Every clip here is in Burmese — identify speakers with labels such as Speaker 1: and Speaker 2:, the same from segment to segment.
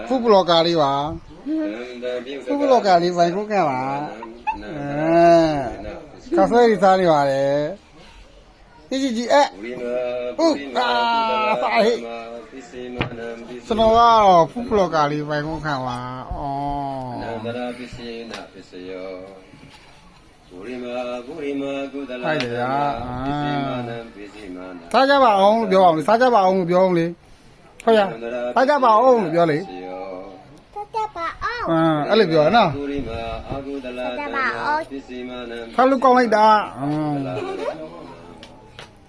Speaker 1: ဖူဘလော့ကာလေးပါဖူဘလော့ကာလေးဘိုင်ခုကပါကာဆွဲရီစားနေပါတယ်ကြီးအဲ့ဟုတ်စာဟိစနောဖူဘလော့ကာလေးဘိုင်ခုကပါနန္ဒရာပစ္စယေနပစ္စယောဘူရိမာကုဒလာစားကြပါအောင်လို့ပြောအောင်လေစားကြပါအောင်လို့ပြောအောင်လေဟုတ်ရစားကြပါအောင်လို့ပြောလေစားကြပါအောင်အဲ့လိုပြောရနော်စားကြပါအောင်ဖာလူကောင်းလိုက်တာ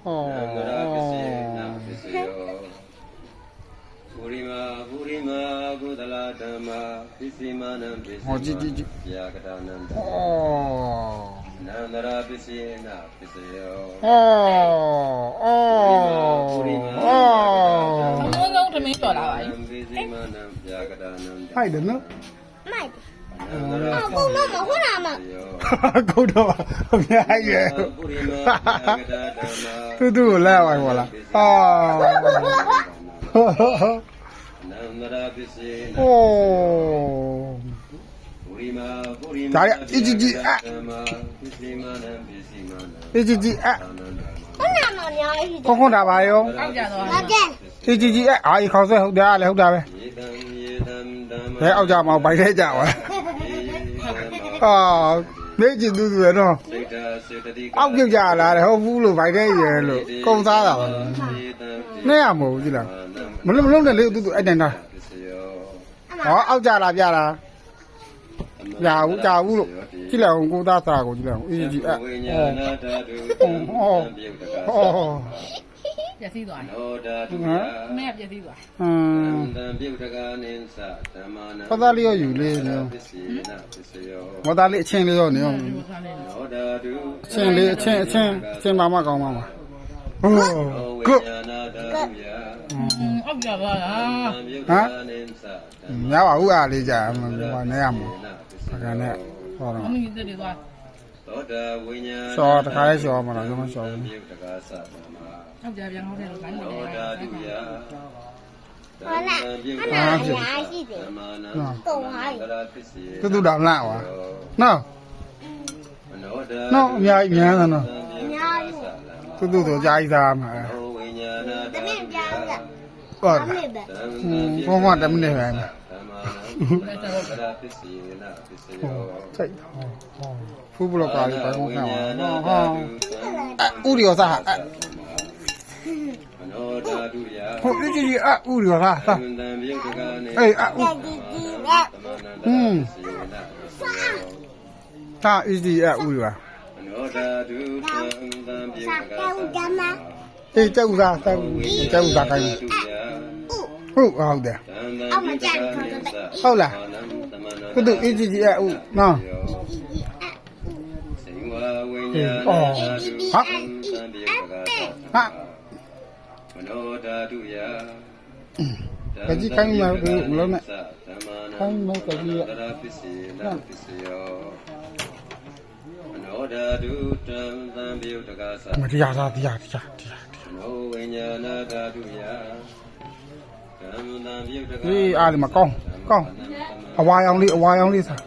Speaker 1: ဟောဘူရိမာကုဒလာဓမ္မာပစ္စည်းမနံပစ္စည်းဟောကြည့်ဗျာကတာနန္ဒနန္ဒရာပစ္စယေနပစ္စယောဘူရိမာ
Speaker 2: လုံးထမင်းကျော်လာပါပြီ
Speaker 1: ပစ္စည်းမနံဗျာကတာနန္ဒဟိုက်တယ်နော်
Speaker 2: မိုက်ကုန်းတော့မဟုတ်လားမ
Speaker 1: ကုန်းတော့အများကြီးရဲ့တူလာပါဘောလားโอ้ဒါရအကြီးကြီးအဲ့အကြီးကြီးအဲ့
Speaker 2: ခုနကများကြီး
Speaker 1: ခွန်တာပါရော
Speaker 2: အောက်ကြတော့ဟုတ်ကဲ့
Speaker 1: အကြီးကြီးအဲ့အာခေါက်ဆွဲဟုတ်တယ်လေဟုတ်တာပဲဘယ်အောက်ကြမအောင်ဘိုက်ထဲကြပါမေ့ကြည့်သူရတော့အောက်ပြုတ်ကြလာတယ်ဟုတ်ဘူးလို့ဘိုက်ထဲရဲလို့ကုံစားတာပါနဲ့ရမဟုတ်ဘူးကြည့်လားမလုံးနဲ့လေသူအဲ့တန်တာဟောအောက်ကြလာပြတာကြာဘူးလို့ကြည့်လိုက်အောင်ကိုသားစားကိုကြည့်လိုက်အောင်အေးကြီးအဲ့ဟော
Speaker 2: ပြည့်စည်သွားတယ်မဲပြည့်စည်သွား
Speaker 1: ပသားလေးရောယူလေးနော်မသားလေးအချင်းလေးရောနေအောင်အချင်းလေးအချင်းပါမကောင်းပါမှာဟောကုတ်
Speaker 2: အောက်ကြပါလား
Speaker 1: ဟမ်မရပါဘူးအားလေးကြာမနေရမှာအခါနဲ့ဟောတော့
Speaker 2: အမကြီးတွေသွား
Speaker 1: ရှောတခါလေးရှောမှာတော့ရုံးရှောဘူး
Speaker 2: အောက်ကြပြန်ဟောတယ်လို့ခိုင်းနေတယ်
Speaker 1: ဟုတ်လား
Speaker 2: ဟာ
Speaker 1: လား
Speaker 2: ရှိတယ်ကုံဟာ
Speaker 1: တူတော်လားဝါနော်နော်အများကြီးများတယ်နော်
Speaker 2: အများကြီး
Speaker 1: တူတော့ကြာကြီးသားမှာ
Speaker 2: တမင်ပြားက
Speaker 1: ဟုတ်ဘောတမနေပဲစိတ်ဖူဘလော့ကာလေးပိုင်းကောင်းဟာဥရီရောစားဟုတ်ကြီးဥရီရောစားအေးဥတာအီဒီဥရီရောအေးကြောက်စားခိုင်းဟုတ်တယ်
Speaker 2: အောက်မှာကြာခေါ်တော့
Speaker 1: ဟုတ်လားတူအီဒီဥနော်ဟာမနောဓာတုယကကြီးခိုင်းမှာဘူးမလို့နဲ့ခိုင်းမကကြီးပစ္စည်းနာပစ္စယောမနောဓာတုတံသံပြုတ်တကားမတရားမနောဝိညာဏဓာတုယကံသံပြုတ်တကားအေးအားလည်းမကောင်းအဝါရောင်လေးစား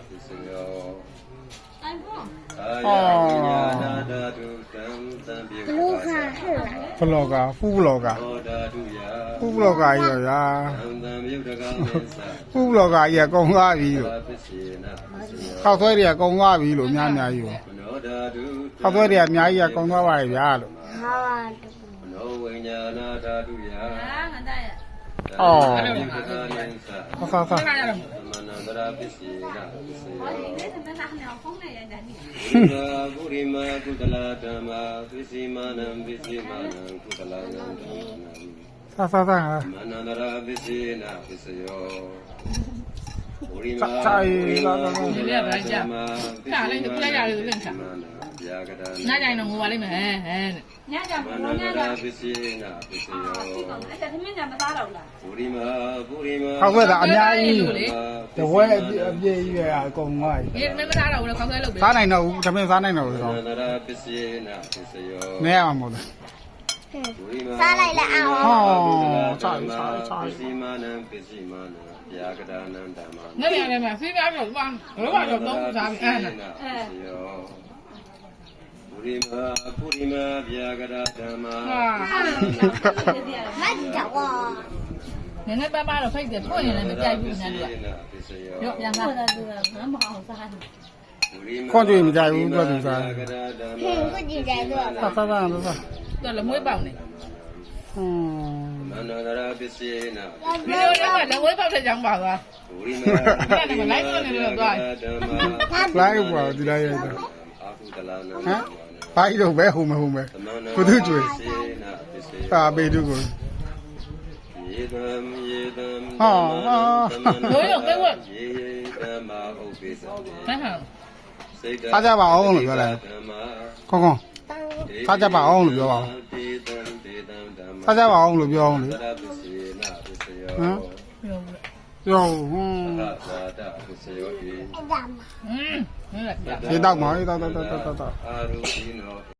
Speaker 1: ဖလောကဖူဘလောကရောရာဖူဘလောကကြီးကုံသွားပြီလို့ခောက်ဆွဲတွေကကုံသွားပြီလို့များကြီးရောခောက်ဆွဲတွေကအများကြီးကုံသွားပါရဲ့ဗျာလို့စားဘူရိမာကုဒလာဓမ္မာပစ္စည်းမနံကုဒလာနံစားမနန္ဒရာပစ္စည်းနာပစ္စယောဘူရိမာကုဒလာဓမ္မာ
Speaker 2: ခါလိုက်တော့ပြရတယ်လို့လင့်ခါညကြိုင်တော့ငိုပါလိမ့်မယ်ဟဲ့ညကြမလို့ညကြ
Speaker 1: ပစ္စည်းနာပစ္စယော
Speaker 2: အဲ့ဒါသမင်းညမသားတော့လား
Speaker 1: ဘူရိမာခောက်ွက်တာအများကြီးတဝဲအပြည့်ကြီးရအကုန်သွားပြီ
Speaker 2: မင်းမသားတော့ဘူးခောက်ွက်လုပ်ပဲ
Speaker 1: စားနိုင်တော့ဘူးသမင်းစားနိုင်တော့ဘူးဆိုတော့နည်းရမှာမဟုတ်လား
Speaker 3: စားလိုက်လားအောင်
Speaker 1: ဟောစား
Speaker 2: င
Speaker 1: စား
Speaker 2: ါရတယ်မှာစီးကားတော့ဘာလို့ကတော့သုံးစားပြီးအဲ့ဒါ
Speaker 1: ပုရိမာဗျာကရဓမ္မာ
Speaker 2: ဟာ
Speaker 3: မတ်တော့
Speaker 2: နည်းနည်းပါးပါတော့ဖိတ်တယ်ဖွင့်ရင်လည်းမကြိုက်ဘူးနန်းတို့ကရော့ပြန်လာ
Speaker 1: ခွန်ကြွေမကြိုက်ဘူးတော့သူစား
Speaker 3: ဟင်းကိုကြည့်တယ်တော့
Speaker 1: စားလို့
Speaker 2: တော့လည်းမွေးပေါက်နေ
Speaker 1: မန္တရာပစ္စေန
Speaker 2: ဒီလိုလည်းလည်းမွေးပေါက်တဲ့ကြောင့်ပါသွား
Speaker 1: ပုရိမာ
Speaker 2: အဲ့ဒါနဲ့လိုက်နေလို့သွား
Speaker 1: လိုက်ပါဒီလိုက်ရတာ
Speaker 4: အာဟုတလာနာ
Speaker 1: ဟမ်ဘာကြီးတော့ပဲဟုံမဟုံပဲဘုသူကျွေ
Speaker 4: စေနာပစ္စယ
Speaker 1: တာပေတုကို
Speaker 4: ယေတံယေတံ
Speaker 2: လို့ရောပဲဝက်
Speaker 4: ယေတမဥပ္ပိသံ
Speaker 2: ဟမ်ဟမ်
Speaker 4: စိတ်တ
Speaker 1: စားကြပါအောင်လို့ပြောလိုက်
Speaker 4: ဓမ္မာ
Speaker 1: ခေါခေါစားကြပါအောင်လို့ပြောပါအောင်
Speaker 4: ဒေတံဒေတံဓမ္မာ
Speaker 1: စားကြပါအောင်လို့ပြောအောင်လေ
Speaker 4: သရပစ္စယေနပစ္စယော
Speaker 1: ဟမ်
Speaker 2: ပြော
Speaker 1: ပြောဟွန်း
Speaker 4: သရဇာတပစ္စယောဟိ
Speaker 2: ဟင်းဟင်း
Speaker 1: ဒီတော့မှာတော့
Speaker 4: အာရုပိနော